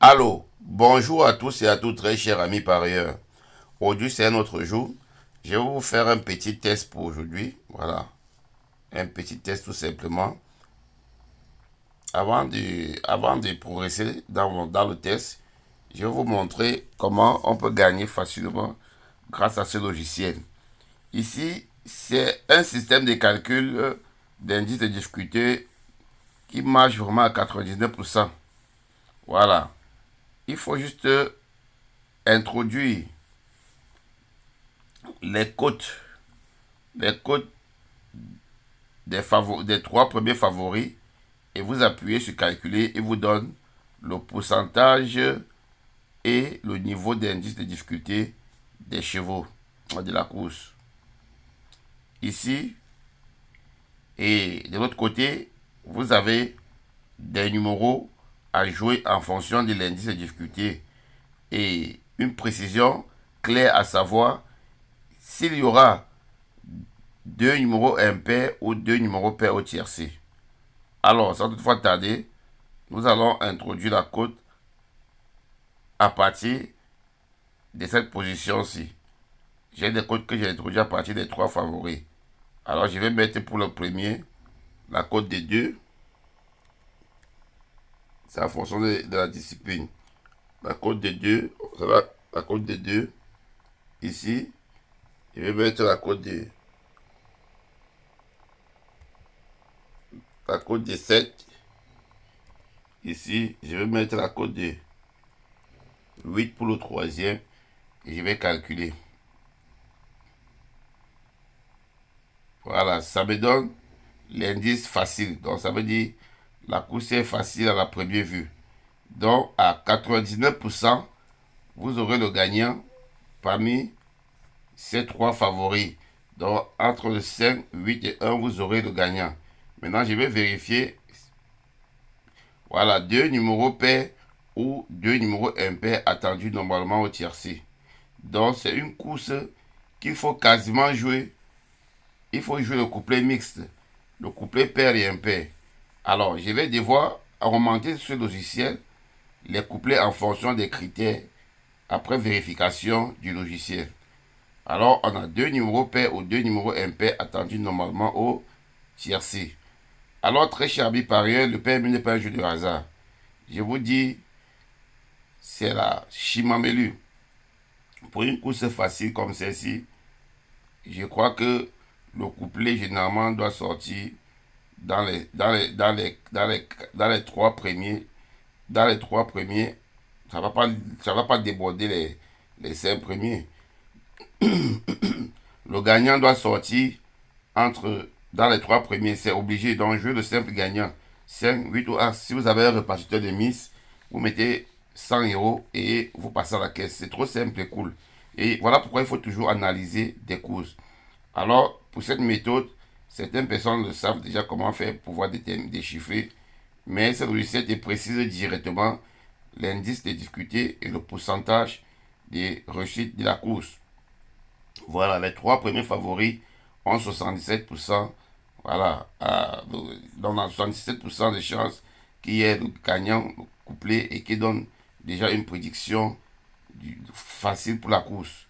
Allô, bonjour à tous et à toutes, très chers amis parieurs. Aujourd'hui, c'est un autre jour. Je vais vous faire un petit test pour aujourd'hui. Voilà, un petit test tout simplement. Avant de progresser dans le test, je vais vous montrer comment on peut gagner facilement grâce à ce logiciel. Ici, c'est un système de calcul d'indice de difficulté qui marche vraiment à 99%. Voilà. Il faut juste introduire les cotes, les cotes des trois premiers favoris et vous appuyez sur calculer et vous donne le pourcentage et le niveau d'indice de difficulté des chevaux de la course. Ici, et de l'autre côté, vous avez des numéros à jouer en fonction de l'indice de difficulté et une précision claire à savoir s'il y aura deux numéros impairs ou deux numéros pairs au tiercé. Alors, sans toutefois tarder, nous allons introduire la cote à partir de cette position-ci. J'ai des cotes que j'ai introduites à partir des trois favoris. Alors, je vais mettre pour le premier la cote de 2. C'est en fonction de la discipline. La cote de 2, ça va, la cote de 2. Ici, je vais mettre la cote de 7. Ici, je vais mettre la cote de 8 pour le troisième. Et je vais calculer. Voilà, ça me donne l'indice facile. Donc, ça veut dire la course est facile à la première vue. Donc, à 99%, vous aurez le gagnant parmi ces trois favoris. Donc, entre le 5, 8 et 1, vous aurez le gagnant. Maintenant, je vais vérifier. Voilà, deux numéros pairs ou deux numéros impairs attendus normalement au tiercé. Donc, c'est une course qu'il faut quasiment jouer. Il faut jouer le couplet mixte, le couplet pair et impair. Alors, je vais devoir augmenter ce logiciel, les couplets en fonction des critères après vérification du logiciel. Alors, on a deux numéros pairs ou deux numéros impairs attendus normalement au tiercé. Alors, très cher ami parieur, le PMU n'est pas un jeu de hasard. Je vous dis, c'est la chimamelu. Pour une course facile comme celle-ci, je crois que le couplet généralement doit sortir dans les trois premiers. Dans les trois premiers, ça va pas déborder les 5 premiers. Le gagnant doit sortir dans les trois premiers. C'est obligé. Donc, jouer le simple gagnant. 5, 8 ou 1. Si vous avez un répartiteur de Miss, vous mettez 100 € et vous passez à la caisse. C'est trop simple et cool. Et voilà pourquoi il faut toujours analyser des courses. Alors, pour cette méthode, certaines personnes le savent déjà comment faire pour pouvoir déchiffrer. Mais cette recette est précise directement l'indice de difficulté et le pourcentage des réussites de la course. Voilà, les trois premiers favoris ont 77%. Voilà, donc dans 77% de chances qu'il y ait le gagnant couplé et qui donne déjà une prédiction facile pour la course.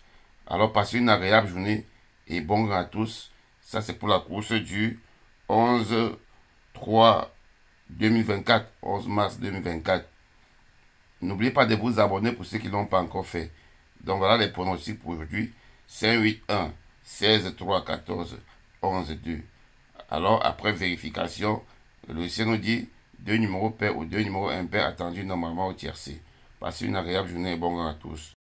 Alors, passez une agréable journée et bon à tous. Ça, c'est pour la course du 11/3/2024, 11 mars 2024. N'oubliez pas de vous abonner pour ceux qui ne l'ont pas encore fait. Donc voilà les pronostics pour aujourd'hui. 5, 8, 1, 16, 3, 14, 11, 2. Alors après vérification, le logiciel nous dit deux numéros pairs ou deux numéros impairs attendus normalement au tiercé. Passez une agréable journée et bon à tous.